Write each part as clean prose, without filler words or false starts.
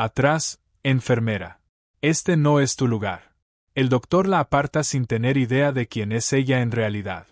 Atrás, enfermera. Este no es tu lugar. El doctor la aparta sin tener idea de quién es ella en realidad.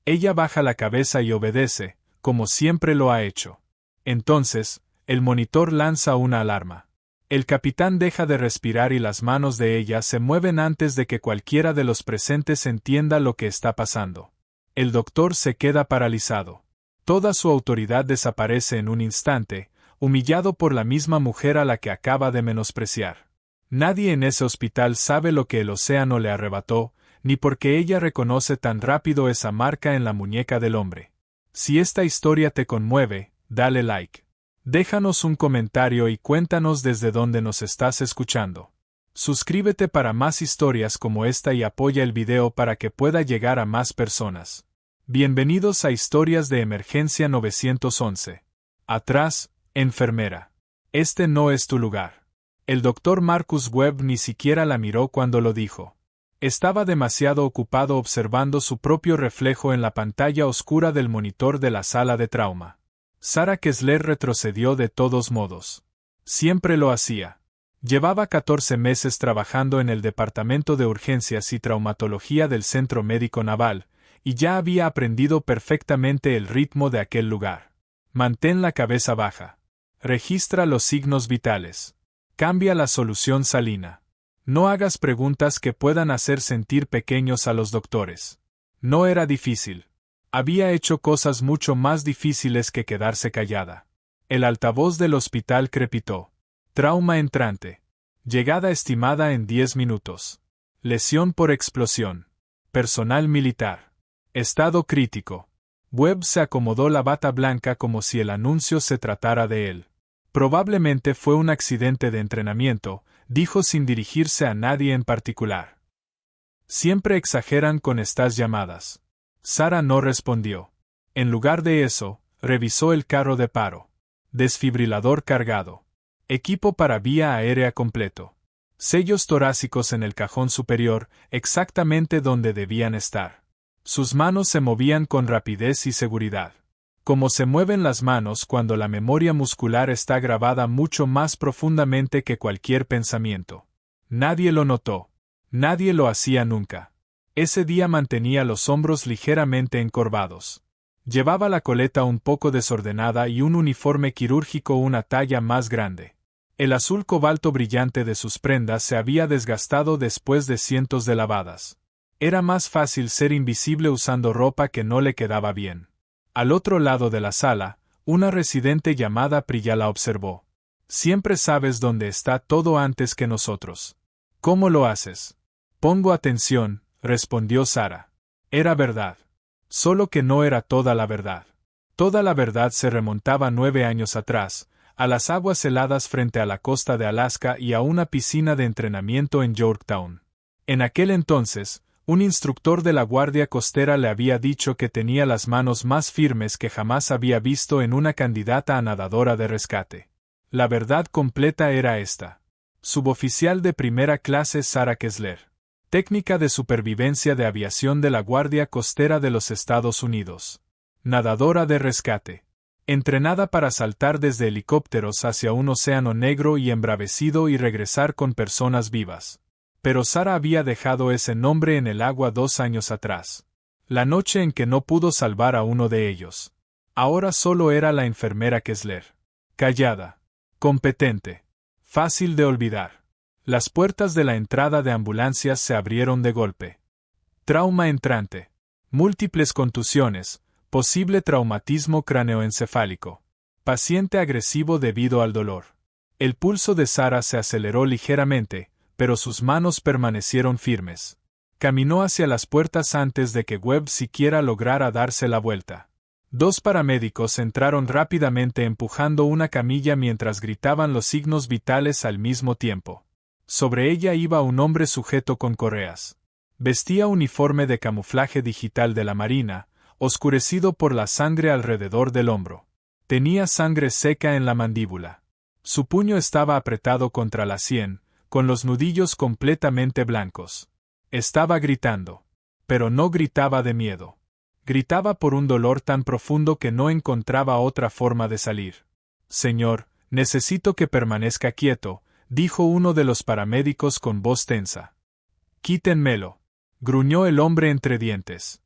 Ella baja la cabeza y obedece, como siempre lo ha hecho. Entonces, el monitor lanza una alarma. El capitán deja de respirar y las manos de ella se mueven antes de que cualquiera de los presentes entienda lo que está pasando. El doctor se queda paralizado. Toda su autoridad desaparece en un instante, humillado por la misma mujer a la que acaba de menospreciar. Nadie en ese hospital sabe lo que el océano le arrebató, ni por qué ella reconoce tan rápido esa marca en la muñeca del hombre. Si esta historia te conmueve, dale like. Déjanos un comentario y cuéntanos desde dónde nos estás escuchando. Suscríbete para más historias como esta y apoya el video para que pueda llegar a más personas. Bienvenidos a Historias de Emergencia 911. Atrás, enfermera. Este no es tu lugar. El doctor Marcus Webb ni siquiera la miró cuando lo dijo. Estaba demasiado ocupado observando su propio reflejo en la pantalla oscura del monitor de la sala de trauma. Sarah Kessler retrocedió de todos modos. Siempre lo hacía. Llevaba 14 meses trabajando en el Departamento de Urgencias y Traumatología del Centro Médico Naval, y ya había aprendido perfectamente el ritmo de aquel lugar. Mantén la cabeza baja. Registra los signos vitales. Cambia la solución salina. No hagas preguntas que puedan hacer sentir pequeños a los doctores. No era difícil. Había hecho cosas mucho más difíciles que quedarse callada. El altavoz del hospital crepitó. Trauma entrante. Llegada estimada en 10 minutos. Lesión por explosión. Personal militar. Estado crítico. Webb se acomodó la bata blanca como si el anuncio se tratara de él. Probablemente fue un accidente de entrenamiento, dijo sin dirigirse a nadie en particular. Siempre exageran con estas llamadas. Sarah no respondió. En lugar de eso, revisó el carro de paro. Desfibrilador cargado. Equipo para vía aérea completo. Sellos torácicos en el cajón superior, exactamente donde debían estar. Sus manos se movían con rapidez y seguridad. Como se mueven las manos cuando la memoria muscular está grabada mucho más profundamente que cualquier pensamiento. Nadie lo notó. Nadie lo hacía nunca. Ese día mantenía los hombros ligeramente encorvados. Llevaba la coleta un poco desordenada y un uniforme quirúrgico una talla más grande. El azul cobalto brillante de sus prendas se había desgastado después de cientos de lavadas. Era más fácil ser invisible usando ropa que no le quedaba bien. Al otro lado de la sala, una residente llamada Priya la observó. Siempre sabes dónde está todo antes que nosotros. ¿Cómo lo haces? Pongo atención, respondió Sarah. Era verdad. Solo que no era toda la verdad. Toda la verdad se remontaba 9 años atrás, a las aguas heladas frente a la costa de Alaska y a una piscina de entrenamiento en Yorktown. En aquel entonces, un instructor de la Guardia Costera le había dicho que tenía las manos más firmes que jamás había visto en una candidata a nadadora de rescate. La verdad completa era esta. Suboficial de primera clase Sarah Kessler. Técnica de supervivencia de aviación de la Guardia Costera de los Estados Unidos. Nadadora de rescate. Entrenada para saltar desde helicópteros hacia un océano negro y embravecido y regresar con personas vivas. Pero Sarah había dejado ese nombre en el agua 2 años atrás. La noche en que no pudo salvar a uno de ellos. Ahora solo era la enfermera Kessler. Callada. Competente. Fácil de olvidar. Las puertas de la entrada de ambulancias se abrieron de golpe. Trauma entrante. Múltiples contusiones. Posible traumatismo craneoencefálico. Paciente agresivo debido al dolor. El pulso de Sarah se aceleró ligeramente, pero sus manos permanecieron firmes. Caminó hacia las puertas antes de que Webb siquiera lograra darse la vuelta. 2 paramédicos entraron rápidamente empujando una camilla mientras gritaban los signos vitales al mismo tiempo. Sobre ella iba un hombre sujeto con correas. Vestía uniforme de camuflaje digital de la Marina, oscurecido por la sangre alrededor del hombro. Tenía sangre seca en la mandíbula. Su puño estaba apretado contra la sien, con los nudillos completamente blancos. Estaba gritando. Pero no gritaba de miedo. Gritaba por un dolor tan profundo que no encontraba otra forma de salir. Señor, necesito que permanezca quieto, dijo uno de los paramédicos con voz tensa. Quítenmelo, gruñó el hombre entre dientes.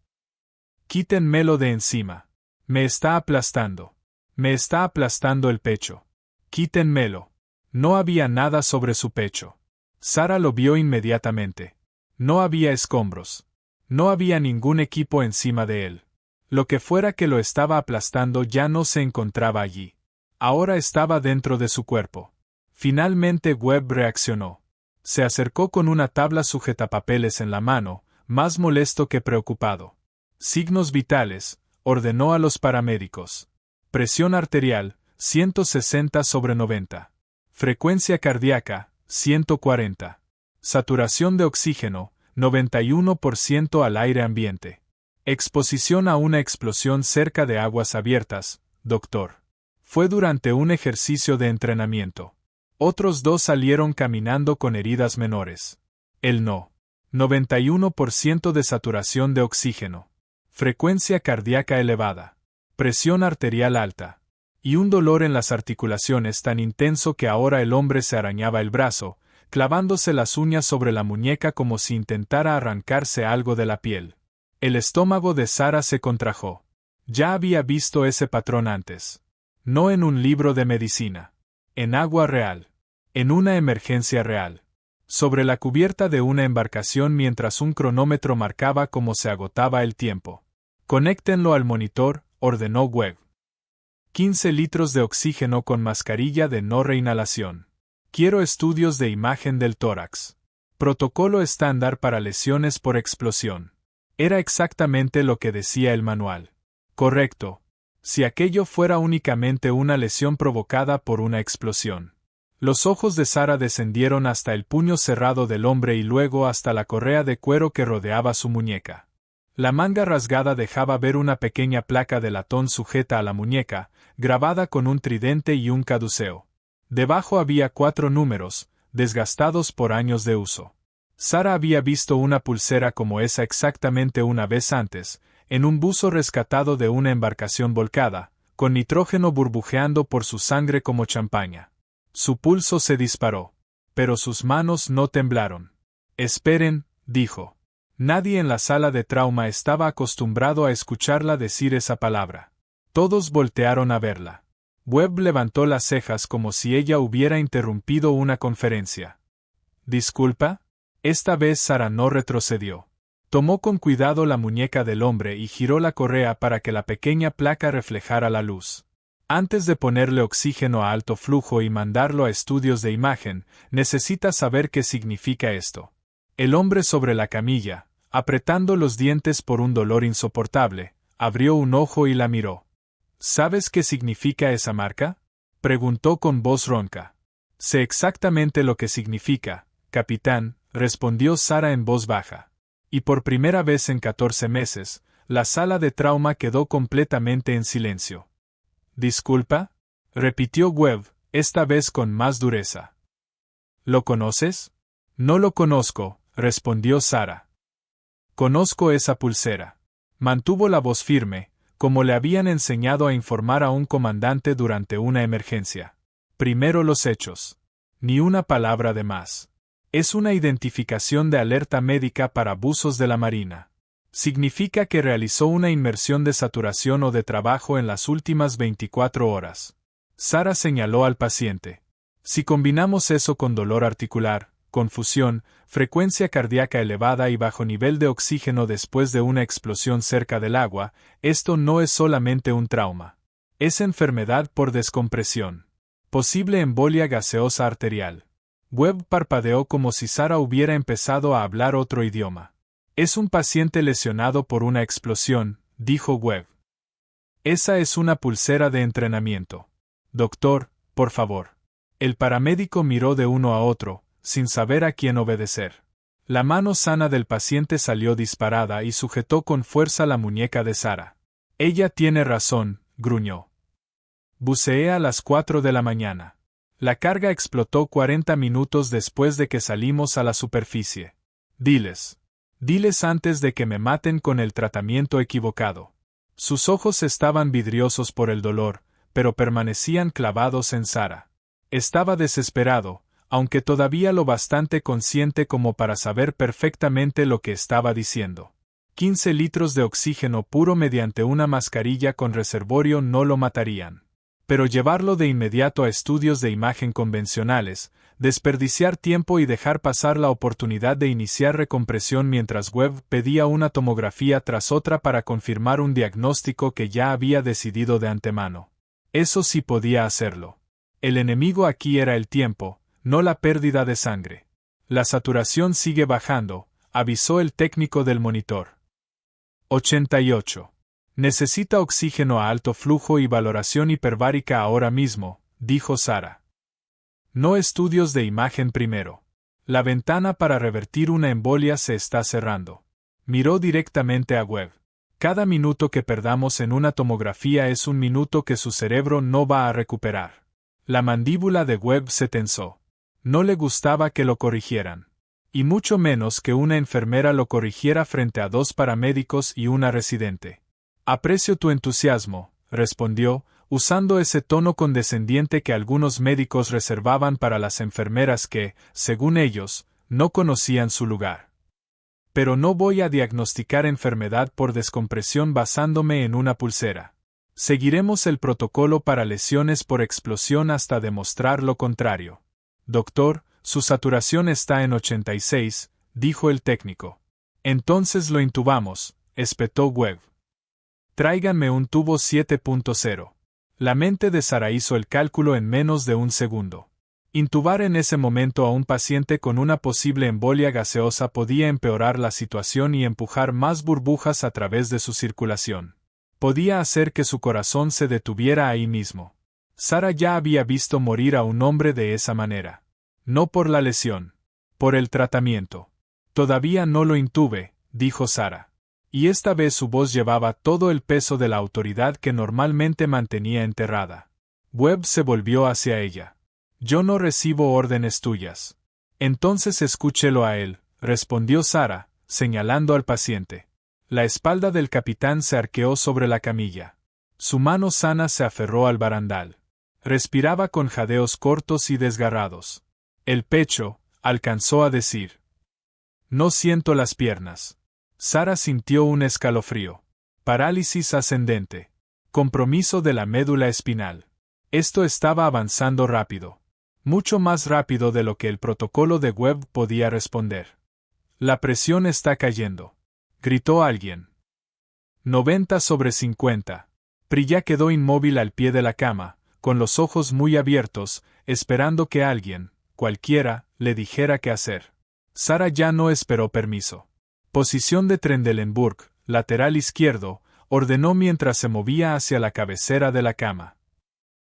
Quítenmelo de encima. Me está aplastando. Me está aplastando el pecho. Quítenmelo. No había nada sobre su pecho. Sara lo vio inmediatamente. No había escombros. No había ningún equipo encima de él. Lo que fuera que lo estaba aplastando ya no se encontraba allí. Ahora estaba dentro de su cuerpo. Finalmente Webb reaccionó. Se acercó con una tabla sujetapapeles en la mano, más molesto que preocupado. Signos vitales, ordenó a los paramédicos. Presión arterial, 160/90. Frecuencia cardíaca, 140. Saturación de oxígeno, 91% al aire ambiente. Exposición a una explosión cerca de aguas abiertas, doctor. Fue durante un ejercicio de entrenamiento. Otros dos salieron caminando con heridas menores. Él no. 91% de saturación de oxígeno. Frecuencia cardíaca elevada. Presión arterial alta. Y un dolor en las articulaciones tan intenso que ahora el hombre se arañaba el brazo, clavándose las uñas sobre la muñeca como si intentara arrancarse algo de la piel. El estómago de Sara se contrajo. Ya había visto ese patrón antes. No en un libro de medicina. En agua real. En una emergencia real. Sobre la cubierta de una embarcación mientras un cronómetro marcaba cómo se agotaba el tiempo. Conéctenlo al monitor, ordenó Webb. 15 litros de oxígeno con mascarilla de no reinhalación. Quiero estudios de imagen del tórax. Protocolo estándar para lesiones por explosión. Era exactamente lo que decía el manual. Correcto. Si aquello fuera únicamente una lesión provocada por una explosión. Los ojos de Sara descendieron hasta el puño cerrado del hombre y luego hasta la correa de cuero que rodeaba su muñeca. La manga rasgada dejaba ver una pequeña placa de latón sujeta a la muñeca, grabada con un tridente y un caduceo. Debajo había 4 números, desgastados por años de uso. Sara había visto una pulsera como esa exactamente una vez antes, en un buzo rescatado de una embarcación volcada, con nitrógeno burbujeando por su sangre como champaña. Su pulso se disparó. Pero sus manos no temblaron. Esperen, dijo. Nadie en la sala de trauma estaba acostumbrado a escucharla decir esa palabra. Todos voltearon a verla. Webb levantó las cejas como si ella hubiera interrumpido una conferencia. ¿Disculpa? Esta vez Sara no retrocedió. Tomó con cuidado la muñeca del hombre y giró la correa para que la pequeña placa reflejara la luz. Antes de ponerle oxígeno a alto flujo y mandarlo a estudios de imagen, necesita saber qué significa esto. El hombre sobre la camilla, apretando los dientes por un dolor insoportable, abrió un ojo y la miró. ¿Sabes qué significa esa marca? Preguntó con voz ronca. Sé exactamente lo que significa, capitán, respondió Sara en voz baja. Y por primera vez en 14 meses, la sala de trauma quedó completamente en silencio. ¿Disculpa? Repitió Webb, esta vez con más dureza. ¿Lo conoces? No lo conozco, respondió Sara. Conozco esa pulsera. Mantuvo la voz firme, como le habían enseñado a informar a un comandante durante una emergencia. Primero los hechos. Ni una palabra de más. Es una identificación de alerta médica para buzos de la Marina. Significa que realizó una inmersión de saturación o de trabajo en las últimas 24 horas. Sara señaló al paciente. Si combinamos eso con dolor articular, confusión, frecuencia cardíaca elevada y bajo nivel de oxígeno después de una explosión cerca del agua, esto no es solamente un trauma. Es enfermedad por descompresión. Posible embolia gaseosa arterial. Webb parpadeó como si Sara hubiera empezado a hablar otro idioma. Es un paciente lesionado por una explosión, dijo Webb. Esa es una pulsera de entrenamiento. Doctor, por favor. El paramédico miró de uno a otro, sin saber a quién obedecer. La mano sana del paciente salió disparada y sujetó con fuerza la muñeca de Sara. Ella tiene razón, gruñó. Buceé a las 4 de la mañana. La carga explotó 40 minutos después de que salimos a la superficie. Diles antes de que me maten con el tratamiento equivocado. Sus ojos estaban vidriosos por el dolor, pero permanecían clavados en Sara. Estaba desesperado, aunque todavía lo bastante consciente como para saber perfectamente lo que estaba diciendo. 15 litros de oxígeno puro mediante una mascarilla con reservorio no lo matarían. Pero llevarlo de inmediato a estudios de imagen convencionales, desperdiciar tiempo y dejar pasar la oportunidad de iniciar recompresión mientras Webb pedía una tomografía tras otra para confirmar un diagnóstico que ya había decidido de antemano. Eso sí podía hacerlo. El enemigo aquí era el tiempo, no la pérdida de sangre. La saturación sigue bajando, avisó el técnico del monitor. 88. Necesita oxígeno a alto flujo y valoración hiperbárica ahora mismo, dijo Sara. No estudios de imagen primero. La ventana para revertir una embolia se está cerrando. Miró directamente a Webb. Cada minuto que perdamos en una tomografía es un minuto que su cerebro no va a recuperar. La mandíbula de Webb se tensó. No le gustaba que lo corrigieran. Y mucho menos que una enfermera lo corrigiera frente a 2 paramédicos y una residente. Aprecio tu entusiasmo, respondió, usando ese tono condescendiente que algunos médicos reservaban para las enfermeras que, según ellos, no conocían su lugar. Pero no voy a diagnosticar enfermedad por descompresión basándome en una pulsera. Seguiremos el protocolo para lesiones por explosión hasta demostrar lo contrario. Doctor, su saturación está en 86, dijo el técnico. Entonces lo intubamos, espetó Webb. Tráiganme un tubo 7.0. La mente de Sara hizo el cálculo en menos de un segundo. Intubar en ese momento a un paciente con una posible embolia gaseosa podía empeorar la situación y empujar más burbujas a través de su circulación. Podía hacer que su corazón se detuviera ahí mismo. Sara ya había visto morir a un hombre de esa manera. No por la lesión. Por el tratamiento. Todavía no lo intube, dijo Sara. Y esta vez su voz llevaba todo el peso de la autoridad que normalmente mantenía enterrada. Webb se volvió hacia ella. Yo no recibo órdenes tuyas. Entonces escúchelo a él, respondió Sara, señalando al paciente. La espalda del capitán se arqueó sobre la camilla. Su mano sana se aferró al barandal. Respiraba con jadeos cortos y desgarrados. El pecho, alcanzó a decir. No siento las piernas. Sara sintió un escalofrío. Parálisis ascendente. Compromiso de la médula espinal. Esto estaba avanzando rápido. Mucho más rápido de lo que el protocolo de Webb podía responder. La presión está cayendo. Gritó alguien. 90/50. Priya quedó inmóvil al pie de la cama, con los ojos muy abiertos, esperando que alguien, cualquiera, le dijera qué hacer. Sara ya no esperó permiso. Posición de Trendelenburg, lateral izquierdo, ordenó mientras se movía hacia la cabecera de la cama.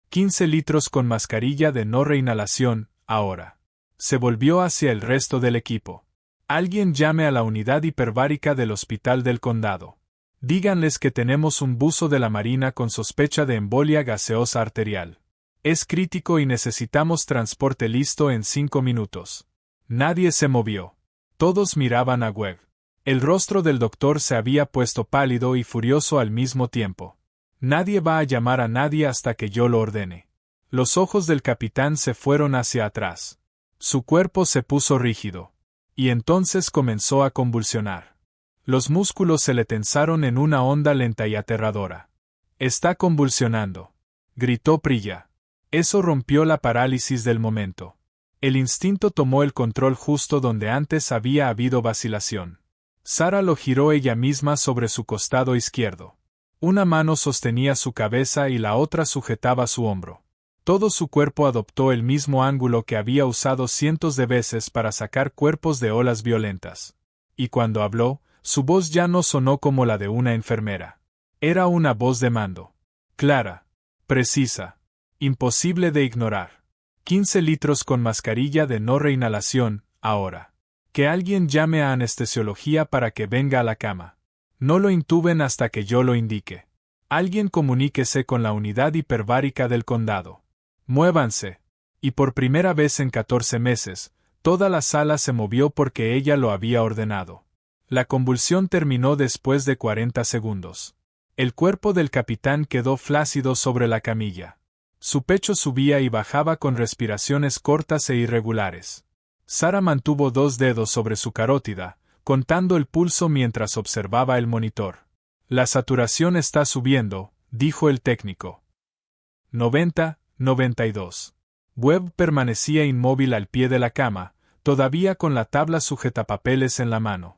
15 litros con mascarilla de no reinhalación, ahora. Se volvió hacia el resto del equipo. Alguien llame a la unidad hiperbárica del Hospital del Condado. Díganles que tenemos un buzo de la Marina con sospecha de embolia gaseosa arterial. Es crítico y necesitamos transporte listo en 5 minutos. Nadie se movió. Todos miraban a Webb. El rostro del doctor se había puesto pálido y furioso al mismo tiempo. Nadie va a llamar a nadie hasta que yo lo ordene. Los ojos del capitán se fueron hacia atrás. Su cuerpo se puso rígido. Y entonces comenzó a convulsionar. Los músculos se le tensaron en una onda lenta y aterradora. Está convulsionando, gritó Priya. Eso rompió la parálisis del momento. El instinto tomó el control justo donde antes había habido vacilación. Sara lo giró ella misma sobre su costado izquierdo. Una mano sostenía su cabeza y la otra sujetaba su hombro. Todo su cuerpo adoptó el mismo ángulo que había usado cientos de veces para sacar cuerpos de olas violentas. Y cuando habló, su voz ya no sonó como la de una enfermera. Era una voz de mando. Clara. Precisa. Imposible de ignorar. 15 litros con mascarilla de no reinhalación, ahora. Que alguien llame a anestesiología para que venga a la cama. No lo intuben hasta que yo lo indique. Alguien comuníquese con la unidad hiperbárica del condado. Muévanse. Y por primera vez en 14 meses, toda la sala se movió porque ella lo había ordenado. La convulsión terminó después de 40 segundos. El cuerpo del capitán quedó flácido sobre la camilla. Su pecho subía y bajaba con respiraciones cortas e irregulares. Sara mantuvo 2 dedos sobre su carótida, contando el pulso mientras observaba el monitor. La saturación está subiendo, dijo el técnico. 90, 92. Webb permanecía inmóvil al pie de la cama, todavía con la tabla sujetapapeles en la mano.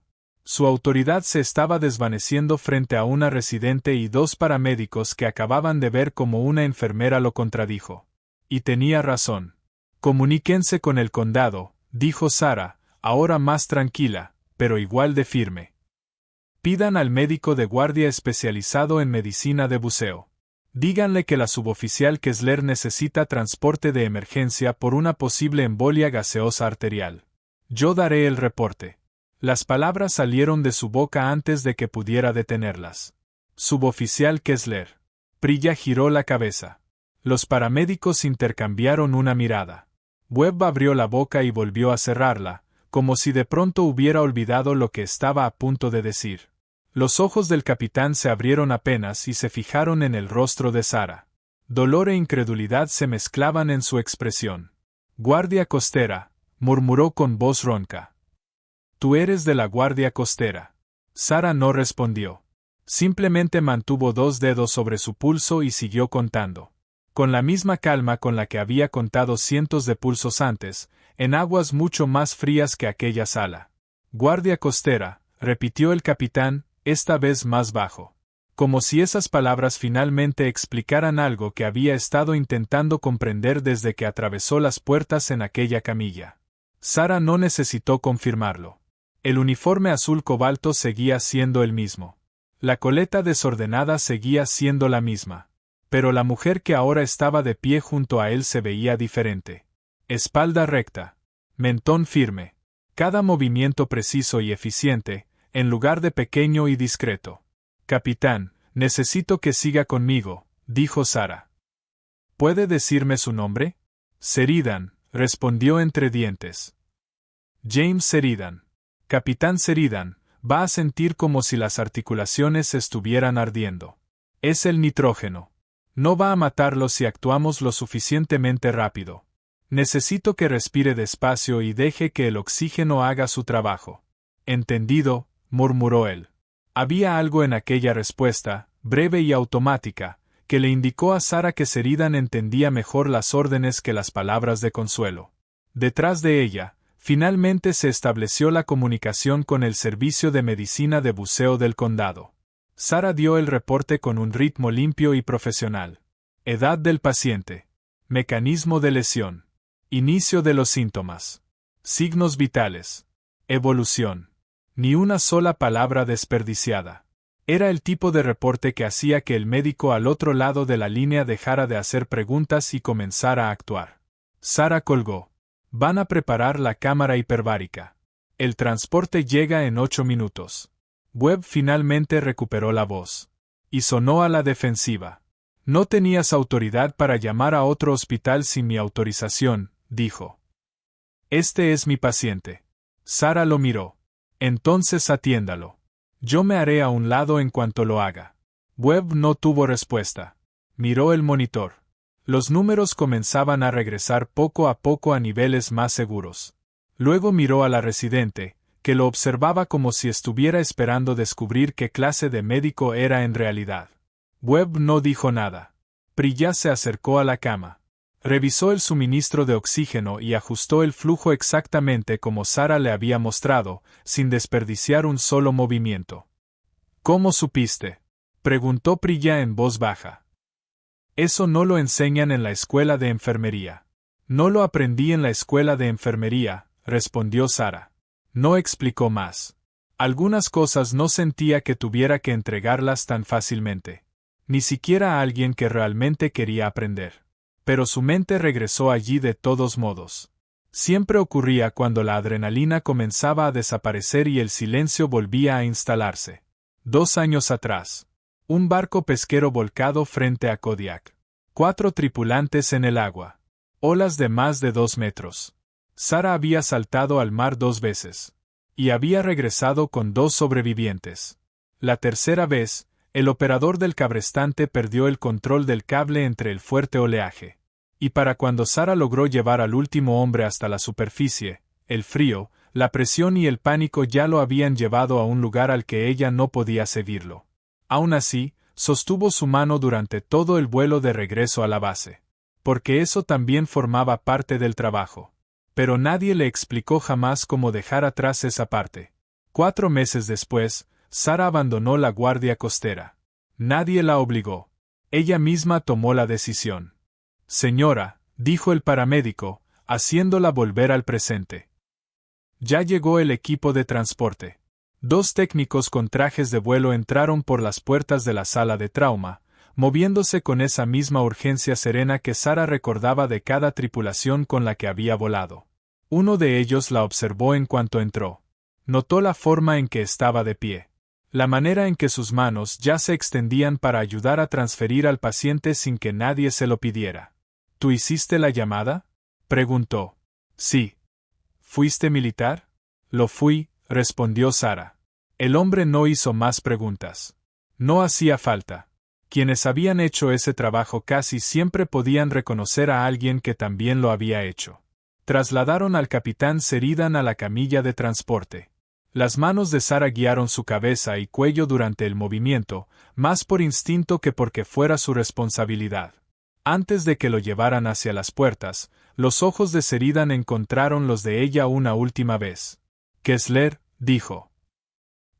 Su autoridad se estaba desvaneciendo frente a una residente y 2 paramédicos que acababan de ver cómo una enfermera lo contradijo. Y tenía razón. Comuníquense con el condado, dijo Sara, ahora más tranquila, pero igual de firme. Pidan al médico de guardia especializado en medicina de buceo. Díganle que la suboficial Kessler necesita transporte de emergencia por una posible embolia gaseosa arterial. Yo daré el reporte. Las palabras salieron de su boca antes de que pudiera detenerlas. Suboficial Kessler. Prilla giró la cabeza. Los paramédicos intercambiaron una mirada. Webb abrió la boca y volvió a cerrarla, como si de pronto hubiera olvidado lo que estaba a punto de decir. Los ojos del capitán se abrieron apenas y se fijaron en el rostro de Sara. Dolor e incredulidad se mezclaban en su expresión. Guardia costera, murmuró con voz ronca. Tú eres de la guardia costera. Sara no respondió. Simplemente mantuvo 2 dedos sobre su pulso y siguió contando. Con la misma calma con la que había contado cientos de pulsos antes, en aguas mucho más frías que aquella sala. Guardia costera, repitió el capitán, esta vez más bajo. Como si esas palabras finalmente explicaran algo que había estado intentando comprender desde que atravesó las puertas en aquella camilla. Sara no necesitó confirmarlo. El uniforme azul cobalto seguía siendo el mismo. La coleta desordenada seguía siendo la misma. Pero la mujer que ahora estaba de pie junto a él se veía diferente. Espalda recta. Mentón firme. Cada movimiento preciso y eficiente, en lugar de pequeño y discreto. Capitán, necesito que siga conmigo, dijo Sara. ¿Puede decirme su nombre? Sheridan, respondió entre dientes. James Sheridan. Capitán Sheridan, va a sentir como si las articulaciones estuvieran ardiendo. Es el nitrógeno. No va a matarlo si actuamos lo suficientemente rápido. Necesito que respire despacio y deje que el oxígeno haga su trabajo. Entendido, murmuró él. Había algo en aquella respuesta, breve y automática, que le indicó a Sara que Sheridan entendía mejor las órdenes que las palabras de consuelo. Detrás de ella, finalmente se estableció la comunicación con el Servicio de Medicina de Buceo del Condado. Sara dio el reporte con un ritmo limpio y profesional. Edad del paciente. Mecanismo de lesión. Inicio de los síntomas. Signos vitales. Evolución. Ni una sola palabra desperdiciada. Era el tipo de reporte que hacía que el médico al otro lado de la línea dejara de hacer preguntas y comenzara a actuar. Sara colgó. Van a preparar la cámara hiperbárica. El transporte llega en 8 minutos. Webb finalmente recuperó la voz. Y sonó a la defensiva. No tenías autoridad para llamar a otro hospital sin mi autorización, dijo. Este es mi paciente. Sara lo miró. Entonces atiéndalo. Yo me haré a un lado en cuanto lo haga. Webb no tuvo respuesta. Miró el monitor. Los números comenzaban a regresar poco a poco a niveles más seguros. Luego miró a la residente, que lo observaba como si estuviera esperando descubrir qué clase de médico era en realidad. Webb no dijo nada. Prilla se acercó a la cama. Revisó el suministro de oxígeno y ajustó el flujo exactamente como Sara le había mostrado, sin desperdiciar un solo movimiento. ¿Cómo supiste?, preguntó Prilla en voz baja. Eso no lo enseñan en la escuela de enfermería. No lo aprendí en la escuela de enfermería, respondió Sara. No explicó más. Algunas cosas no sentía que tuviera que entregarlas tan fácilmente. Ni siquiera a alguien que realmente quería aprender. Pero su mente regresó allí de todos modos. Siempre ocurría cuando la adrenalina comenzaba a desaparecer y el silencio volvía a instalarse. 2 años atrás. Un barco pesquero volcado frente a Kodiak. 4 tripulantes en el agua. Olas de más de 2 metros. Sara había saltado al mar 2 veces. Y había regresado con 2 sobrevivientes. La tercera vez, El operador del cabrestante perdió el control del cable entre el fuerte oleaje. Y para cuando Sara logró llevar al último hombre hasta la superficie, el frío, la presión y el pánico ya lo habían llevado a un lugar al que ella no podía seguirlo. Aún así, sostuvo su mano durante todo el vuelo de regreso a la base. Porque eso también formaba parte del trabajo. Pero nadie le explicó jamás cómo dejar atrás esa parte. 4 meses después, Sara abandonó la guardia costera. Nadie la obligó. Ella misma tomó la decisión. Señora, dijo el paramédico, haciéndola volver al presente. Ya llegó el equipo de transporte. 2 técnicos con trajes de vuelo entraron por las puertas de la sala de trauma, moviéndose con esa misma urgencia serena que Sara recordaba de cada tripulación con la que había volado. Uno de ellos la observó en cuanto entró. Notó la forma en que estaba de pie. La manera en que sus manos ya se extendían para ayudar a transferir al paciente sin que nadie se lo pidiera. ¿Tú hiciste la llamada?, preguntó. Sí. ¿Fuiste militar? Lo fui, respondió Sara. El hombre no hizo más preguntas. No hacía falta. Quienes habían hecho ese trabajo casi siempre podían reconocer a alguien que también lo había hecho. Trasladaron al capitán Sheridan a la camilla de transporte. Las manos de Sara guiaron su cabeza y cuello durante el movimiento, más por instinto que porque fuera su responsabilidad. Antes de que lo llevaran hacia las puertas, los ojos de Sheridan encontraron los de ella una última vez. Kessler, dijo.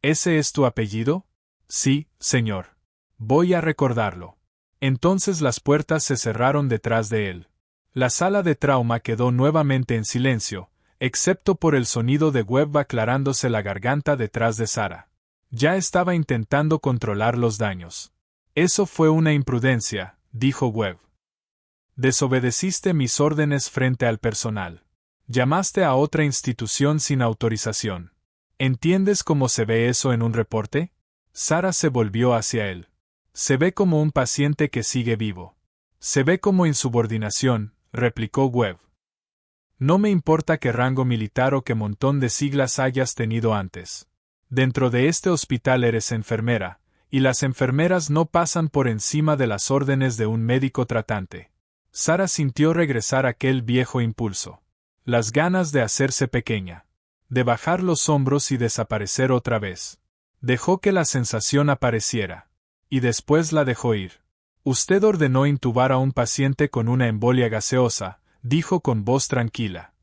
¿Ese es tu apellido? Sí, señor. Voy a recordarlo. Entonces las puertas se cerraron detrás de él. La sala de trauma quedó nuevamente en silencio, excepto por el sonido de Webb aclarándose la garganta detrás de Sara. Ya estaba intentando controlar los daños. Eso fue una imprudencia, dijo Webb. Desobedeciste mis órdenes frente al personal. Llamaste a otra institución sin autorización. ¿Entiendes cómo se ve eso en un reporte? Sara se volvió hacia él. Se ve como un paciente que sigue vivo. Se ve como insubordinación, replicó Webb. No me importa qué rango militar o qué montón de siglas hayas tenido antes. Dentro de este hospital eres enfermera, y las enfermeras no pasan por encima de las órdenes de un médico tratante. Sara sintió regresar aquel viejo impulso. Las ganas de hacerse pequeña. De bajar los hombros y desaparecer otra vez. Dejó que la sensación apareciera. Y después la dejó ir. Usted ordenó intubar a un paciente con una embolia gaseosa, dijo con voz tranquila.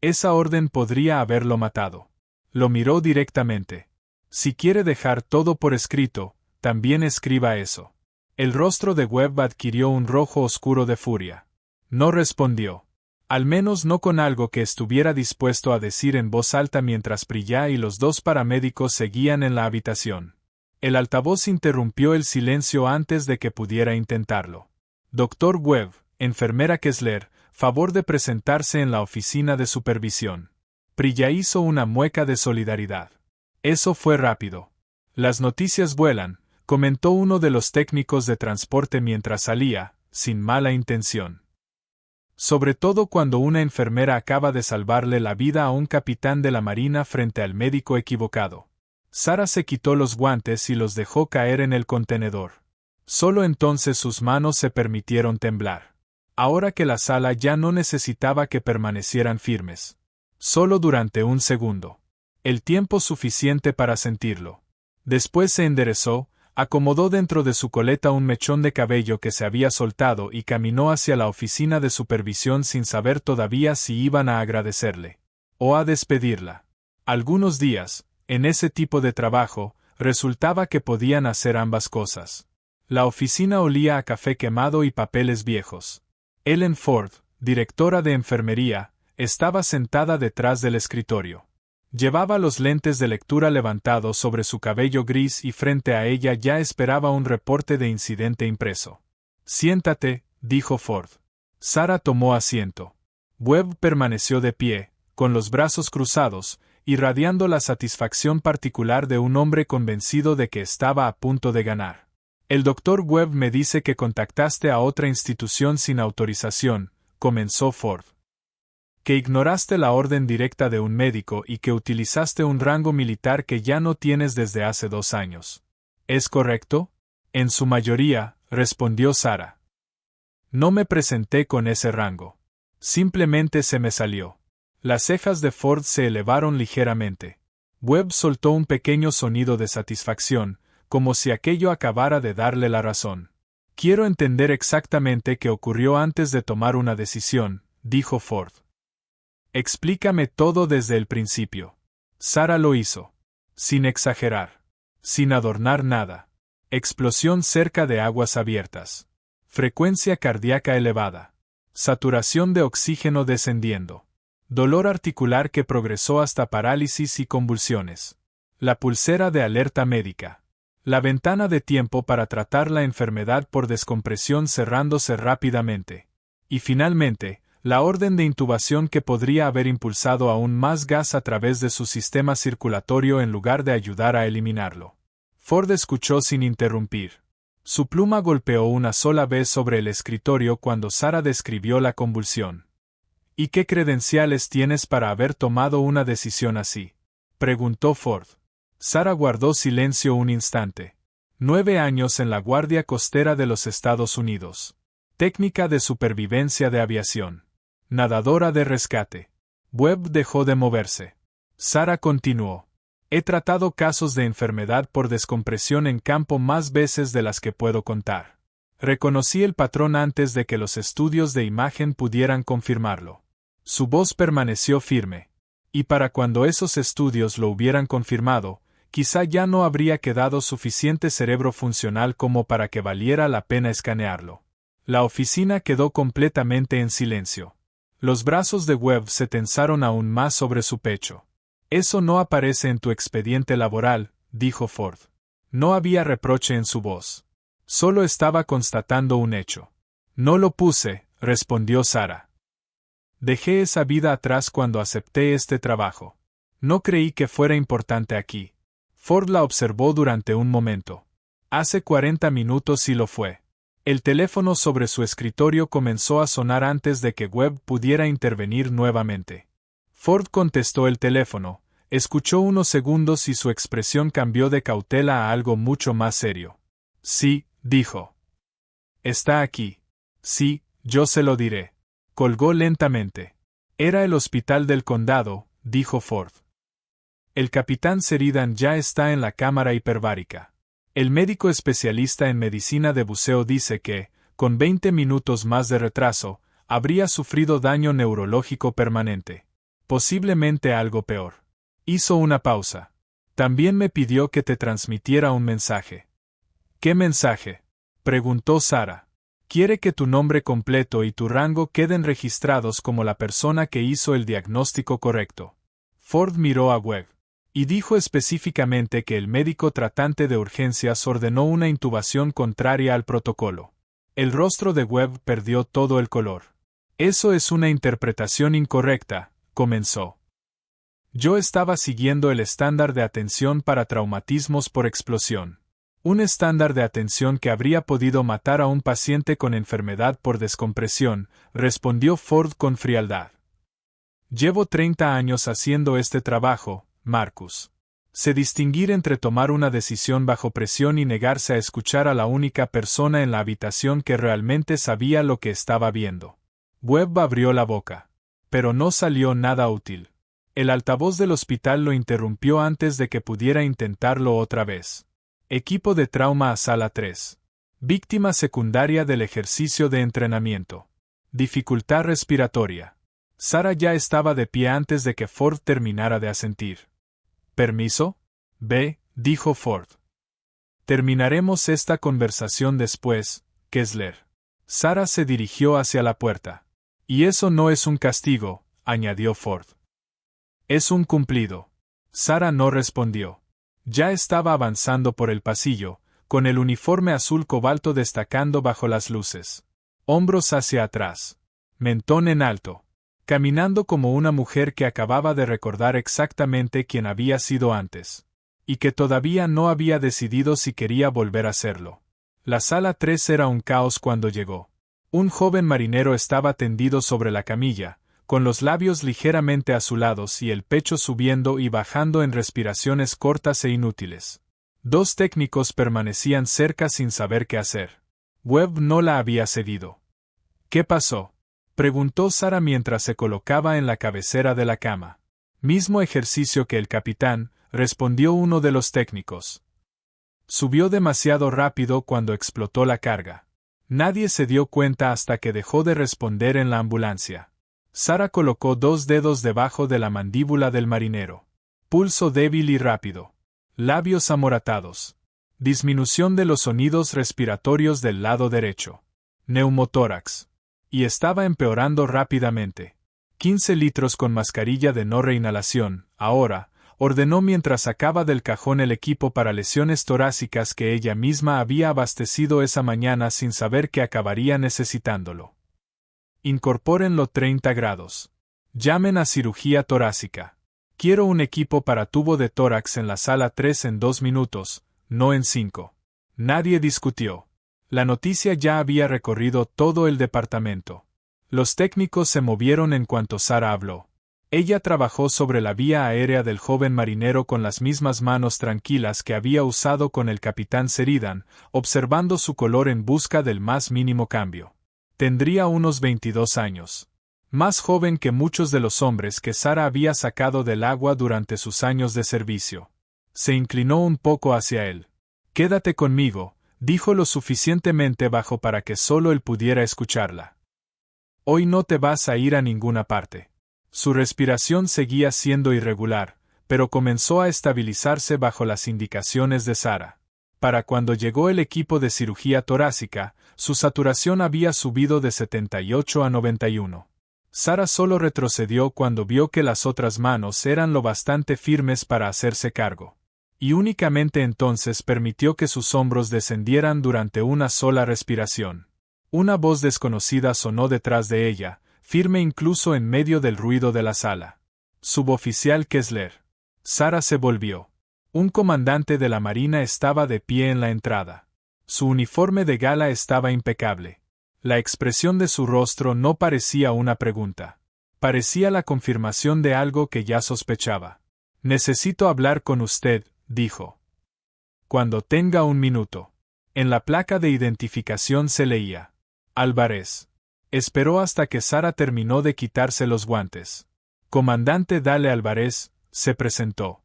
Esa orden podría haberlo matado. Lo miró directamente. Si quiere dejar todo por escrito, también escriba eso. El rostro de Webb adquirió un rojo oscuro de furia. No respondió. Al menos no con algo que estuviera dispuesto a decir en voz alta mientras Priya y los 2 paramédicos seguían en la habitación. El altavoz interrumpió el silencio antes de que pudiera intentarlo. Dr. Webb, enfermera Kessler, favor de presentarse en la oficina de supervisión. Priya hizo una mueca de solidaridad. Eso fue rápido. Las noticias vuelan, comentó uno de los técnicos de transporte mientras salía, sin mala intención. Sobre todo cuando una enfermera acaba de salvarle la vida a un capitán de la marina frente al médico equivocado. Sara se quitó los guantes y los dejó caer en el contenedor. Solo entonces sus manos se permitieron temblar. Ahora que la sala ya no necesitaba que permanecieran firmes. Solo durante un segundo. El tiempo suficiente para sentirlo. Después se enderezó, acomodó dentro de su coleta un mechón de cabello que se había soltado y caminó hacia la oficina de supervisión sin saber todavía si iban a agradecerle o a despedirla. Algunos días, en ese tipo de trabajo, resultaba que podían hacer ambas cosas. La oficina olía a café quemado y papeles viejos. Ellen Ford, directora de enfermería, estaba sentada detrás del escritorio. Llevaba los lentes de lectura levantados sobre su cabello gris y frente a ella ya esperaba un reporte de incidente impreso. Siéntate, dijo Ford. Sara tomó asiento. Webb permaneció de pie, con los brazos cruzados, irradiando la satisfacción particular de un hombre convencido de que estaba a punto de ganar. El Dr. Webb me dice que contactaste a otra institución sin autorización, comenzó Ford. Que ignoraste la orden directa de un médico y que utilizaste un rango militar que ya no tienes desde hace 2 años. ¿Es correcto? En su mayoría, respondió Sara. No me presenté con ese rango. Simplemente se me salió. Las cejas de Ford se elevaron ligeramente. Webb soltó un pequeño sonido de satisfacción, como si aquello acabara de darle la razón. Quiero entender exactamente qué ocurrió antes de tomar una decisión, dijo Ford. Explícame todo desde el principio. Sara lo hizo. Sin exagerar. Sin adornar nada. Explosión cerca de aguas abiertas. Frecuencia cardíaca elevada. Saturación de oxígeno descendiendo. Dolor articular que progresó hasta parálisis y convulsiones. La pulsera de alerta médica. La ventana de tiempo para tratar la enfermedad por descompresión cerrándose rápidamente. Y finalmente, la orden de intubación que podría haber impulsado aún más gas a través de su sistema circulatorio en lugar de ayudar a eliminarlo. Ford escuchó sin interrumpir. Su pluma golpeó una sola vez sobre el escritorio cuando Sara describió la convulsión. ¿Y qué credenciales tienes para haber tomado una decisión así?, preguntó Ford. Sara guardó silencio un instante. 9 años en la Guardia Costera de los Estados Unidos. Técnica de supervivencia de aviación. Nadadora de rescate. Webb dejó de moverse. Sara continuó. He tratado casos de enfermedad por descompresión en campo más veces de las que puedo contar. Reconocí el patrón antes de que los estudios de imagen pudieran confirmarlo. Su voz permaneció firme. Y para cuando esos estudios lo hubieran confirmado, quizá ya no habría quedado suficiente cerebro funcional como para que valiera la pena escanearlo. La oficina quedó completamente en silencio. Los brazos de Webb se tensaron aún más sobre su pecho. Eso no aparece en tu expediente laboral, dijo Ford. No había reproche en su voz. Solo estaba constatando un hecho. No lo puse, respondió Sara. Dejé esa vida atrás cuando acepté este trabajo. No creí que fuera importante aquí. Ford la observó durante un momento. Hace 40 minutos sí lo fue. El teléfono sobre su escritorio comenzó a sonar antes de que Webb pudiera intervenir nuevamente. Ford contestó el teléfono, escuchó unos segundos y su expresión cambió de cautela a algo mucho más serio. Sí, dijo. Está aquí. Sí, yo se lo diré. Colgó lentamente. Era el hospital del condado, dijo Ford. El capitán Sheridan ya está en la cámara hiperbárica. El médico especialista en medicina de buceo dice que, con 20 minutos más de retraso, habría sufrido daño neurológico permanente. Posiblemente algo peor. Hizo una pausa. También me pidió que te transmitiera un mensaje. ¿Qué mensaje?, preguntó Sara. Quiere que tu nombre completo y tu rango queden registrados como la persona que hizo el diagnóstico correcto. Ford miró a Webb. Y dijo específicamente que el médico tratante de urgencias ordenó una intubación contraria al protocolo. El rostro de Webb perdió todo el color. Eso es una interpretación incorrecta, comenzó. Yo estaba siguiendo el estándar de atención para traumatismos por explosión. Un estándar de atención que habría podido matar a un paciente con enfermedad por descompresión, respondió Ford con frialdad. Llevo 30 años haciendo este trabajo, Marcus. Sé distinguir entre tomar una decisión bajo presión y negarse a escuchar a la única persona en la habitación que realmente sabía lo que estaba viendo. Webb abrió la boca. Pero no salió nada útil. El altavoz del hospital lo interrumpió antes de que pudiera intentarlo otra vez. Equipo de trauma a sala 3. Víctima secundaria del ejercicio de entrenamiento. Dificultad respiratoria. Sara ya estaba de pie antes de que Ford terminara de asentir. ¿Permiso? Ve, dijo Ford. Terminaremos esta conversación después, Kessler. Sara se dirigió hacia la puerta. Y eso no es un castigo, añadió Ford. Es un cumplido. Sara no respondió. Ya estaba avanzando por el pasillo, con el uniforme azul cobalto destacando bajo las luces. Hombros hacia atrás. Mentón en alto. Caminando como una mujer que acababa de recordar exactamente quién había sido antes. Y que todavía no había decidido si quería volver a hacerlo. La sala 3 era un caos cuando llegó. Un joven marinero estaba tendido sobre la camilla, con los labios ligeramente azulados y el pecho subiendo y bajando en respiraciones cortas e inútiles. Dos técnicos permanecían cerca sin saber qué hacer. Webb no la había cedido. ¿Qué pasó?, preguntó Sarah mientras se colocaba en la cabecera de la cama. Mismo ejercicio que el capitán, respondió uno de los técnicos. Subió demasiado rápido cuando explotó la carga. Nadie se dio cuenta hasta que dejó de responder en la ambulancia. Sarah colocó 2 dedos debajo de la mandíbula del marinero. Pulso débil y rápido. Labios amoratados. Disminución de los sonidos respiratorios del lado derecho. Neumotórax. Y estaba empeorando rápidamente. 15 litros con mascarilla de no reinhalación, ahora, ordenó mientras sacaba del cajón el equipo para lesiones torácicas que ella misma había abastecido esa mañana sin saber que acabaría necesitándolo. Incorpórenlo 30 grados. Llamen a cirugía torácica. Quiero un equipo para tubo de tórax en la sala 3 en 2 minutos, no en 5. Nadie discutió. La noticia ya había recorrido todo el departamento. Los técnicos se movieron en cuanto Sarah habló. Ella trabajó sobre la vía aérea del joven marinero con las mismas manos tranquilas que había usado con el capitán Sheridan, observando su color en busca del más mínimo cambio. Tendría unos 22 años. Más joven que muchos de los hombres que Sarah había sacado del agua durante sus años de servicio. Se inclinó un poco hacia él. «Quédate conmigo», dijo lo suficientemente bajo para que solo él pudiera escucharla. «Hoy no te vas a ir a ninguna parte». Su respiración seguía siendo irregular, pero comenzó a estabilizarse bajo las indicaciones de Sarah. Para cuando llegó el equipo de cirugía torácica, su saturación había subido de 78 a 91. Sarah solo retrocedió cuando vio que las otras manos eran lo bastante firmes para hacerse cargo. Y únicamente entonces permitió que sus hombros descendieran durante una sola respiración. Una voz desconocida sonó detrás de ella, firme incluso en medio del ruido de la sala. «Suboficial Kessler». Sarah se volvió. Un comandante de la Marina estaba de pie en la entrada. Su uniforme de gala estaba impecable. La expresión de su rostro no parecía una pregunta. Parecía la confirmación de algo que ya sospechaba. «Necesito hablar con usted», dijo. «Cuando tenga un minuto». En la placa de identificación se leía: «Álvarez». Esperó hasta que Sarah terminó de quitarse los guantes. «Comandante Dale Álvarez», se presentó.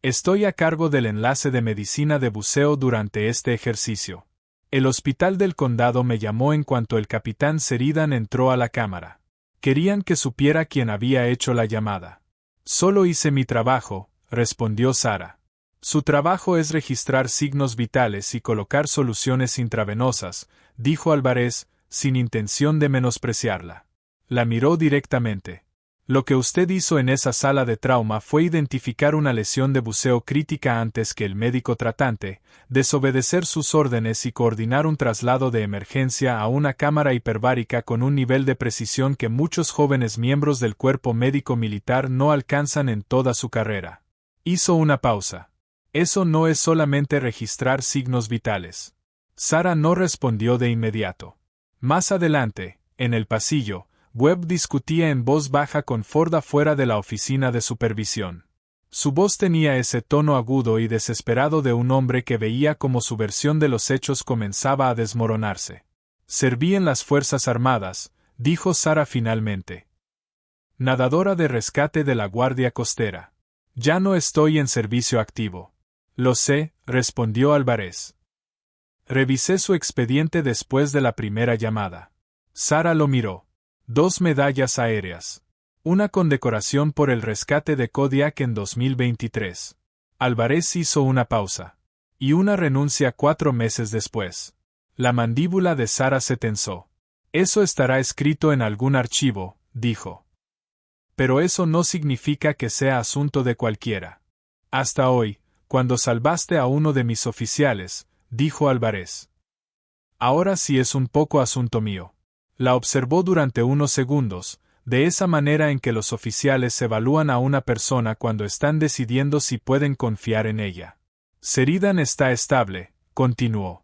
«Estoy a cargo del enlace de medicina de buceo durante este ejercicio. El hospital del condado me llamó en cuanto el capitán Sheridan entró a la cámara. Querían que supiera quién había hecho la llamada». «Solo hice mi trabajo», respondió Sarah. «Su trabajo es registrar signos vitales y colocar soluciones intravenosas», dijo Álvarez, sin intención de menospreciarla. La miró directamente. «Lo que usted hizo en esa sala de trauma fue identificar una lesión de buceo crítica antes que el médico tratante, desobedecer sus órdenes y coordinar un traslado de emergencia a una cámara hiperbárica con un nivel de precisión que muchos jóvenes miembros del cuerpo médico militar no alcanzan en toda su carrera». Hizo una pausa. «Eso no es solamente registrar signos vitales». Sarah no respondió de inmediato. Más adelante, en el pasillo, Webb discutía en voz baja con Ford afuera de la oficina de supervisión. Su voz tenía ese tono agudo y desesperado de un hombre que veía cómo su versión de los hechos comenzaba a desmoronarse. «Serví en las Fuerzas Armadas», dijo Sarah finalmente. «Nadadora de rescate de la Guardia Costera. Ya no estoy en servicio activo». «Lo sé», respondió Álvarez. «Revisé su expediente después de la primera llamada». Sarah lo miró. 2 medallas aéreas. Una condecoración por el rescate de Kodiak en 2023. Álvarez hizo una pausa. Y una renuncia 4 meses después. La mandíbula de Sarah se tensó. «Eso estará escrito en algún archivo», dijo. «Pero eso no significa que sea asunto de cualquiera. Hasta hoy, cuando salvaste a uno de mis oficiales», dijo Álvarez. «Ahora sí es un poco asunto mío». La observó durante unos segundos, de esa manera en que los oficiales evalúan a una persona cuando están decidiendo si pueden confiar en ella. «Sheridan está estable», continuó.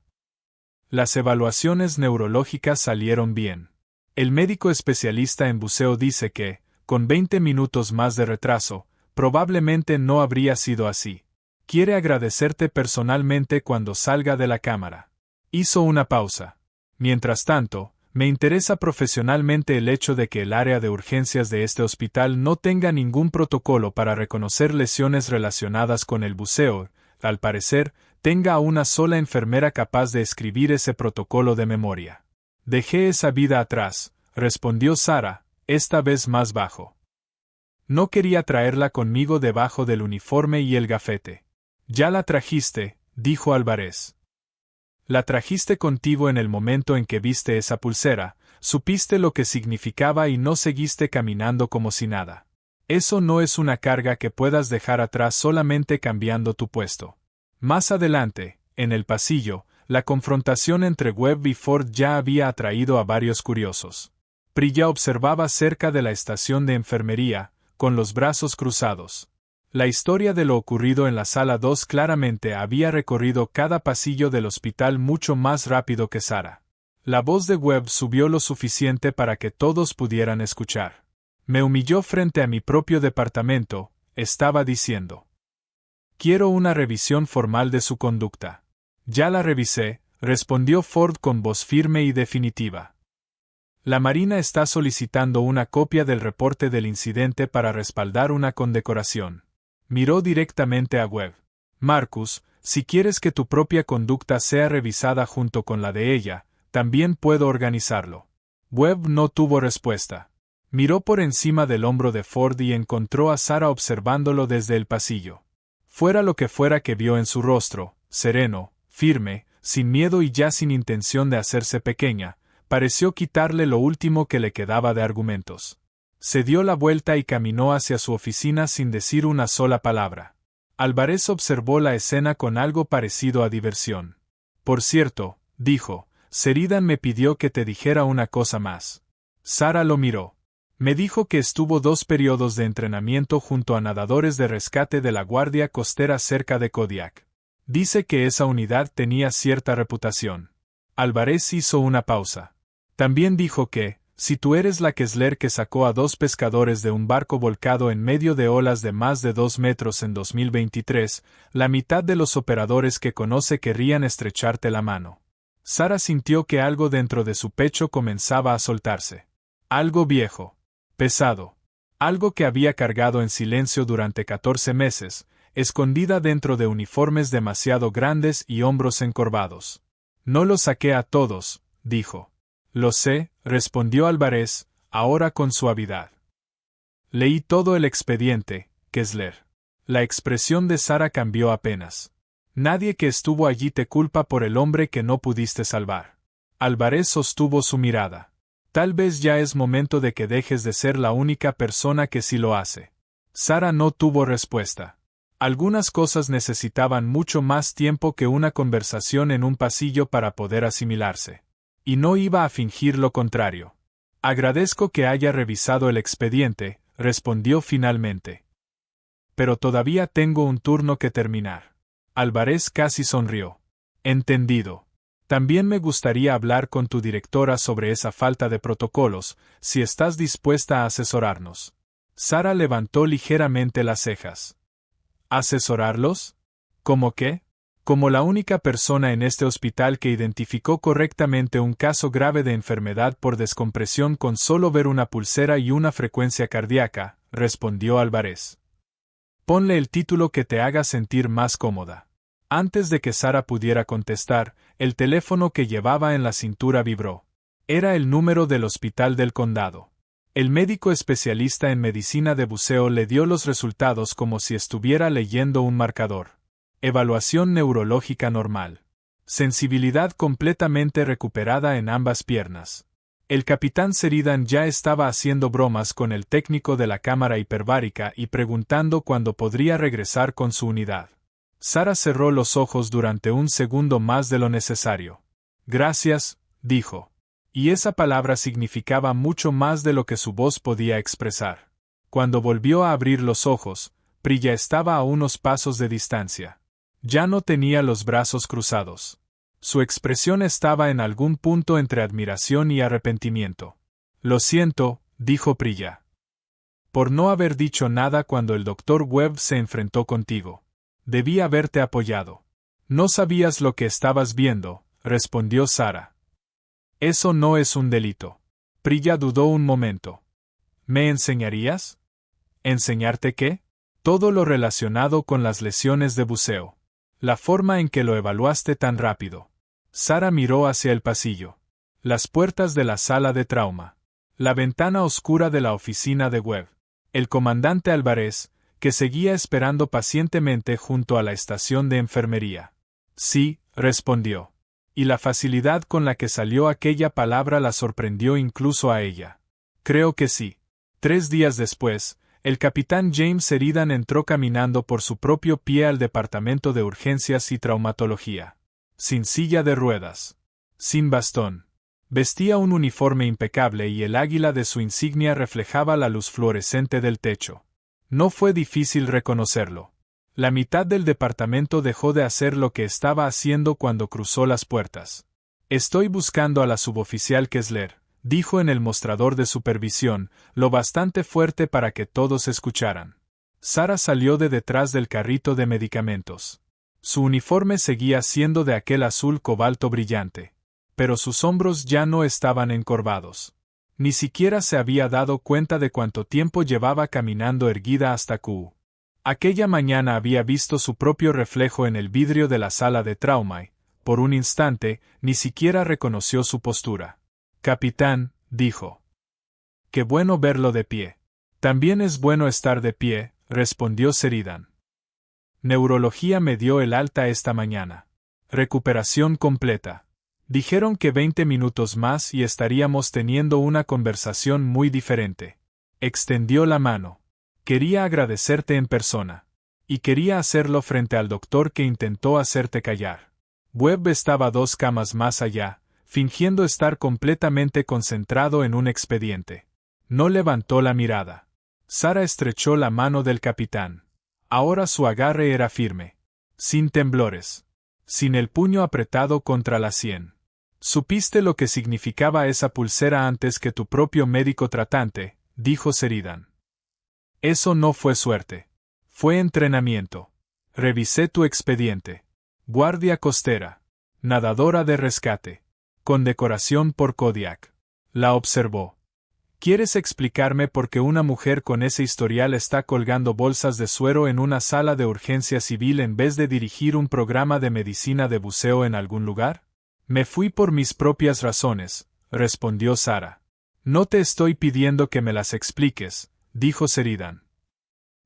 «Las evaluaciones neurológicas salieron bien. El médico especialista en buceo dice que, con 20 minutos más de retraso, probablemente no habría sido así. Quiere agradecerte personalmente cuando salga de la cámara. Hizo una pausa. Mientras tanto, me interesa profesionalmente el hecho de que el área de urgencias de este hospital no tenga ningún protocolo para reconocer lesiones relacionadas con el buceo. Al parecer, tenga a una sola enfermera capaz de escribir ese protocolo de memoria. Dejé esa vida atrás, respondió Sara, esta vez más bajo. No quería traerla conmigo debajo del uniforme y el gafete. Ya la trajiste, dijo Álvarez. La trajiste contigo en el momento en que viste esa pulsera, supiste lo que significaba y no seguiste caminando como si nada. Eso no es una carga que puedas dejar atrás solamente cambiando tu puesto. Más adelante, en el pasillo, la confrontación entre Webb y Ford ya había atraído a varios curiosos. Priya observaba cerca de la estación de enfermería, con los brazos cruzados. La historia de lo ocurrido en la sala 2 claramente había recorrido cada pasillo del hospital mucho más rápido que Sara. La voz de Webb subió lo suficiente para que todos pudieran escuchar. Me humilló frente a mi propio departamento, estaba diciendo. Quiero una revisión formal de su conducta. Ya la revisé, respondió Ford con voz firme y definitiva. La Marina está solicitando una copia del reporte del incidente para respaldar una condecoración. Miró directamente a Webb. Marcus, si quieres que tu propia conducta sea revisada junto con la de ella, también puedo organizarlo. Webb no tuvo respuesta. Miró por encima del hombro de Ford y encontró a Sara observándolo desde el pasillo. Fuera lo que fuera que vio en su rostro, sereno, firme, sin miedo y ya sin intención de hacerse pequeña, pareció quitarle lo último que le quedaba de argumentos. Se dio la vuelta y caminó hacia su oficina sin decir una sola palabra. Álvarez observó la escena con algo parecido a diversión. Por cierto, dijo, Sheridan me pidió que te dijera una cosa más. Sara lo miró. Me dijo que estuvo 2 periodos de entrenamiento junto a nadadores de rescate de la Guardia Costera cerca de Kodiak. Dice que esa unidad tenía cierta reputación. Álvarez hizo una pausa. También dijo que, si tú eres la Kessler que sacó a 2 pescadores de un barco volcado en medio de olas de más de 2 metros en 2023, la mitad de los operadores que conoce querrían estrecharte la mano. Sara sintió que algo dentro de su pecho comenzaba a soltarse. Algo viejo. Pesado. Algo que había cargado en silencio durante 14 meses, escondida dentro de uniformes demasiado grandes y hombros encorvados. No los saqué a todos, dijo. Lo sé, respondió Álvarez, ahora con suavidad. Leí todo el expediente, Kessler. La expresión de Sara cambió apenas. Nadie que estuvo allí te culpa por el hombre que no pudiste salvar. Álvarez sostuvo su mirada. Tal vez ya es momento de que dejes de ser la única persona que sí lo hace. Sara no tuvo respuesta. Algunas cosas necesitaban mucho más tiempo que una conversación en un pasillo para poder asimilarse. Y no iba a fingir lo contrario. Agradezco que haya revisado el expediente, respondió finalmente. Pero todavía tengo un turno que terminar. Álvarez casi sonrió. Entendido. También me gustaría hablar con tu directora sobre esa falta de protocolos, si estás dispuesta a asesorarnos. Sara levantó ligeramente las cejas. ¿Asesorarlos? ¿Cómo qué? Como la única persona en este hospital que identificó correctamente un caso grave de enfermedad por descompresión con solo ver una pulsera y una frecuencia cardíaca, respondió Álvarez. Ponle el título que te haga sentir más cómoda. Antes de que Sara pudiera contestar, el teléfono que llevaba en la cintura vibró. Era el número del hospital del condado. El médico especialista en medicina de buceo le dio los resultados como si estuviera leyendo un marcador. Evaluación neurológica normal. Sensibilidad completamente recuperada en ambas piernas. El capitán Sheridan ya estaba haciendo bromas con el técnico de la cámara hiperbárica y preguntando cuándo podría regresar con su unidad. Sara cerró los ojos durante un segundo más de lo necesario. Gracias, dijo. Y esa palabra significaba mucho más de lo que su voz podía expresar. Cuando volvió a abrir los ojos, Priya estaba a unos pasos de distancia. Ya no tenía los brazos cruzados. Su expresión estaba en algún punto entre admiración y arrepentimiento. Lo siento, dijo Priya. Por no haber dicho nada cuando el Dr. Webb se enfrentó contigo. Debí haberte apoyado. No sabías lo que estabas viendo, respondió Sara. Eso no es un delito. Priya dudó un momento. ¿Me enseñarías? ¿Enseñarte qué? Todo lo relacionado con las lesiones de buceo. La forma en que lo evaluaste tan rápido. Sara miró hacia el pasillo. Las puertas de la sala de trauma. La ventana oscura de la oficina de Webb. El comandante Álvarez, que seguía esperando pacientemente junto a la estación de enfermería. Sí, respondió. Y la facilidad con la que salió aquella palabra la sorprendió incluso a ella. Creo que sí. 3 días después, el capitán James Sheridan entró caminando por su propio pie al departamento de urgencias y traumatología. Sin silla de ruedas. Sin bastón. Vestía un uniforme impecable y el águila de su insignia reflejaba la luz fluorescente del techo. No fue difícil reconocerlo. La mitad del departamento dejó de hacer lo que estaba haciendo cuando cruzó las puertas. Estoy buscando a la suboficial Kessler, dijo en el mostrador de supervisión, lo bastante fuerte para que todos escucharan. Sara salió de detrás del carrito de medicamentos. Su uniforme seguía siendo de aquel azul cobalto brillante. Pero sus hombros ya no estaban encorvados. Ni siquiera se había dado cuenta de cuánto tiempo llevaba caminando erguida hasta Q. Aquella mañana había visto su propio reflejo en el vidrio de la sala de trauma y, por un instante, ni siquiera reconoció su postura. Capitán, dijo. Qué bueno verlo de pie. También es bueno estar de pie, respondió Sheridan. Neurología me dio el alta esta mañana. Recuperación completa. Dijeron que 20 minutos más y estaríamos teniendo una conversación muy diferente. Extendió la mano. Quería agradecerte en persona. Y quería hacerlo frente al doctor que intentó hacerte callar. Webb estaba 2 camas más allá, fingiendo estar completamente concentrado en un expediente. No levantó la mirada. Sara estrechó la mano del capitán. Ahora su agarre era firme. Sin temblores. Sin el puño apretado contra la sien. Supiste lo que significaba esa pulsera antes que tu propio médico tratante, dijo Sheridan. Eso no fue suerte. Fue entrenamiento. Revisé tu expediente. Guardia costera. Nadadora de rescate. Condecoración por Kodiak. La observó. ¿Quieres explicarme por qué una mujer con ese historial está colgando bolsas de suero en una sala de urgencia civil en vez de dirigir un programa de medicina de buceo en algún lugar? Me fui por mis propias razones, respondió Sara. No te estoy pidiendo que me las expliques, dijo Sheridan.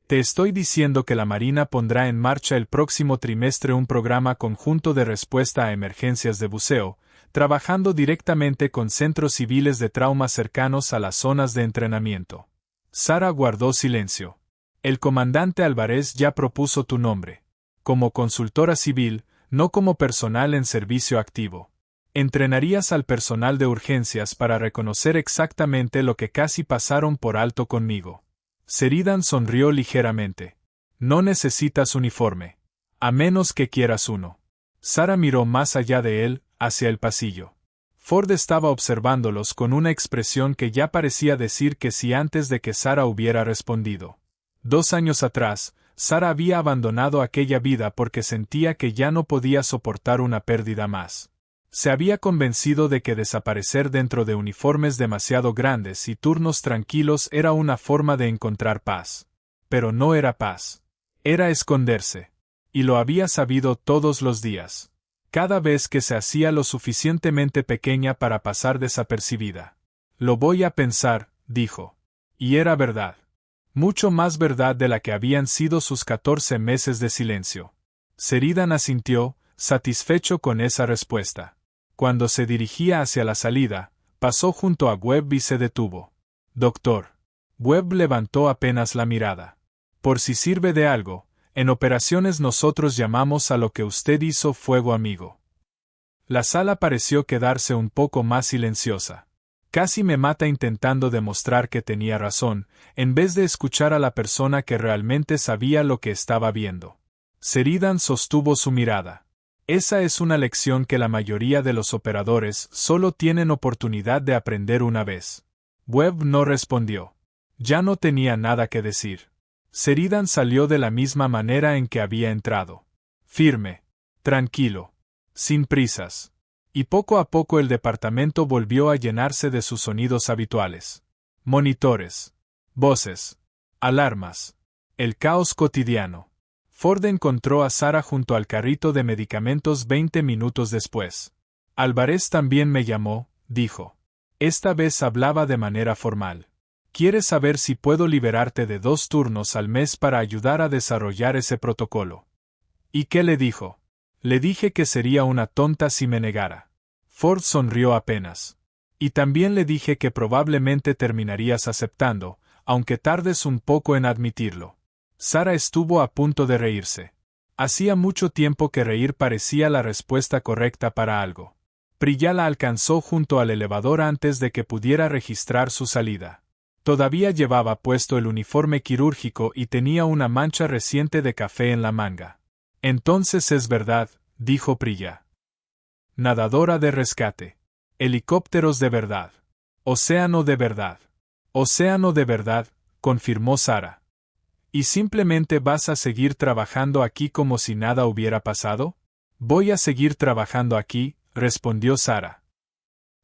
Te estoy diciendo que la Marina pondrá en marcha el próximo trimestre un programa conjunto de respuesta a emergencias de buceo, trabajando directamente con centros civiles de trauma cercanos a las zonas de entrenamiento. Sara guardó silencio. El comandante Álvarez ya propuso tu nombre. Como consultora civil, no como personal en servicio activo. Entrenarías al personal de urgencias para reconocer exactamente lo que casi pasaron por alto conmigo. Sheridan sonrió ligeramente. No necesitas uniforme. A menos que quieras uno. Sara miró más allá de él, hacia el pasillo. Ford estaba observándolos con una expresión que ya parecía decir que sí antes de que Sara hubiera respondido. 2 años atrás, Sara había abandonado aquella vida porque sentía que ya no podía soportar una pérdida más. Se había convencido de que desaparecer dentro de uniformes demasiado grandes y turnos tranquilos era una forma de encontrar paz. Pero no era paz. Era esconderse. Y lo había sabido todos los días. Cada vez que se hacía lo suficientemente pequeña para pasar desapercibida. Lo voy a pensar, dijo. Y era verdad. Mucho más verdad de la que habían sido sus 14 meses de silencio. Sheridan asintió, satisfecho con esa respuesta. Cuando se dirigía hacia la salida, pasó junto a Webb y se detuvo. Doctor. Webb levantó apenas la mirada. Por si sirve de algo, en operaciones nosotros llamamos a lo que usted hizo fuego amigo. La sala pareció quedarse un poco más silenciosa. Casi me mata intentando demostrar que tenía razón, en vez de escuchar a la persona que realmente sabía lo que estaba viendo. Sheridan sostuvo su mirada. Esa es una lección que la mayoría de los operadores solo tienen oportunidad de aprender una vez. Webb no respondió. Ya no tenía nada que decir. Sheridan salió de la misma manera en que había entrado. Firme. Tranquilo. Sin prisas. Y poco a poco el departamento volvió a llenarse de sus sonidos habituales. Monitores. Voces. Alarmas. El caos cotidiano. Ford encontró a Sara junto al carrito de medicamentos 20 minutos después. Álvarez también me llamó, dijo. Esta vez hablaba de manera formal. Quiere saber si puedo liberarte de 2 turnos al mes para ayudar a desarrollar ese protocolo. ¿Y qué le dijo? Le dije que sería una tonta si me negara. Ford sonrió apenas. Y también le dije que probablemente terminarías aceptando, aunque tardes un poco en admitirlo. Sara estuvo a punto de reírse. Hacía mucho tiempo que reír parecía la respuesta correcta para algo. Priya la alcanzó junto al elevador antes de que pudiera registrar su salida. Todavía llevaba puesto el uniforme quirúrgico y tenía una mancha reciente de café en la manga. Entonces es verdad, dijo Priya. Nadadora de rescate. Helicópteros de verdad. Océano de verdad. Océano de verdad, confirmó Sara. ¿Y simplemente vas a seguir trabajando aquí como si nada hubiera pasado? Voy a seguir trabajando aquí, respondió Sara.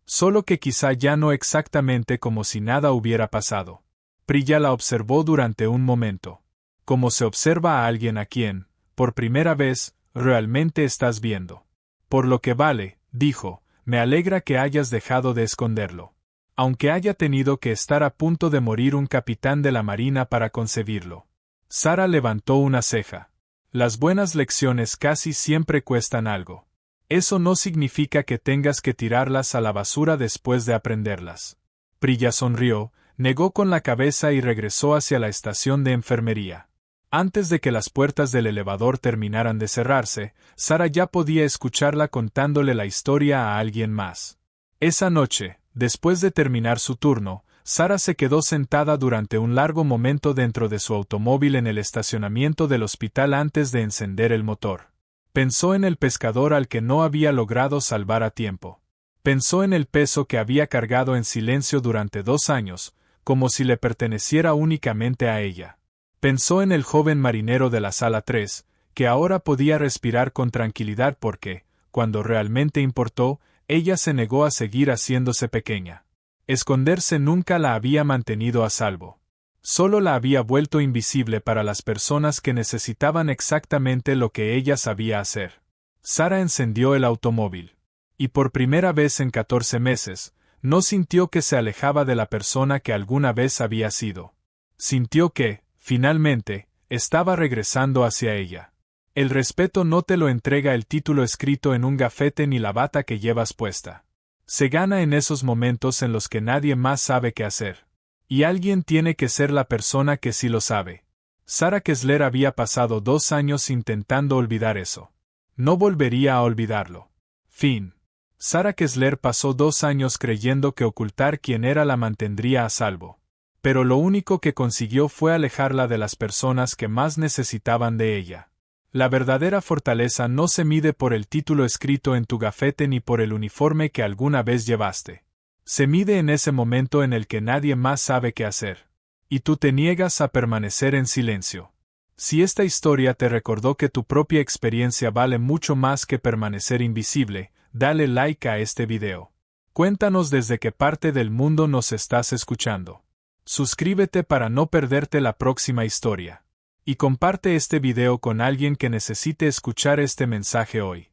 Solo que quizá ya no exactamente como si nada hubiera pasado. Priya la observó durante un momento. Como se observa a alguien a quien, por primera vez, realmente estás viendo. Por lo que vale, dijo, me alegra que hayas dejado de esconderlo. Aunque haya tenido que estar a punto de morir un capitán de la Marina para concebirlo. Sara levantó una ceja. Las buenas lecciones casi siempre cuestan algo. Eso no significa que tengas que tirarlas a la basura después de aprenderlas. Priya sonrió, negó con la cabeza y regresó hacia la estación de enfermería. Antes de que las puertas del elevador terminaran de cerrarse, Sara ya podía escucharla contándole la historia a alguien más. Esa noche, después de terminar su turno, Sara se quedó sentada durante un largo momento dentro de su automóvil en el estacionamiento del hospital antes de encender el motor. Pensó en el pescador al que no había logrado salvar a tiempo. Pensó en el peso que había cargado en silencio durante 2 años, como si le perteneciera únicamente a ella. Pensó en el joven marinero de la sala 3, que ahora podía respirar con tranquilidad porque, cuando realmente importó, ella se negó a seguir haciéndose pequeña. Esconderse nunca la había mantenido a salvo. Solo la había vuelto invisible para las personas que necesitaban exactamente lo que ella sabía hacer. Sara encendió el automóvil. Y por primera vez en 14 meses, no sintió que se alejaba de la persona que alguna vez había sido. Sintió que, finalmente, estaba regresando hacia ella. El respeto no te lo entrega el título escrito en un gafete ni la bata que llevas puesta. Se gana en esos momentos en los que nadie más sabe qué hacer. Y alguien tiene que ser la persona que sí lo sabe. Sara Kessler había pasado 2 años intentando olvidar eso. No volvería a olvidarlo. Fin. Sara Kessler pasó 2 años creyendo que ocultar quién era la mantendría a salvo. Pero lo único que consiguió fue alejarla de las personas que más necesitaban de ella. La verdadera fortaleza no se mide por el título escrito en tu gafete ni por el uniforme que alguna vez llevaste. Se mide en ese momento en el que nadie más sabe qué hacer. Y tú te niegas a permanecer en silencio. Si esta historia te recordó que tu propia experiencia vale mucho más que permanecer invisible, dale like a este video. Cuéntanos desde qué parte del mundo nos estás escuchando. Suscríbete para no perderte la próxima historia. Y comparte este video con alguien que necesite escuchar este mensaje hoy.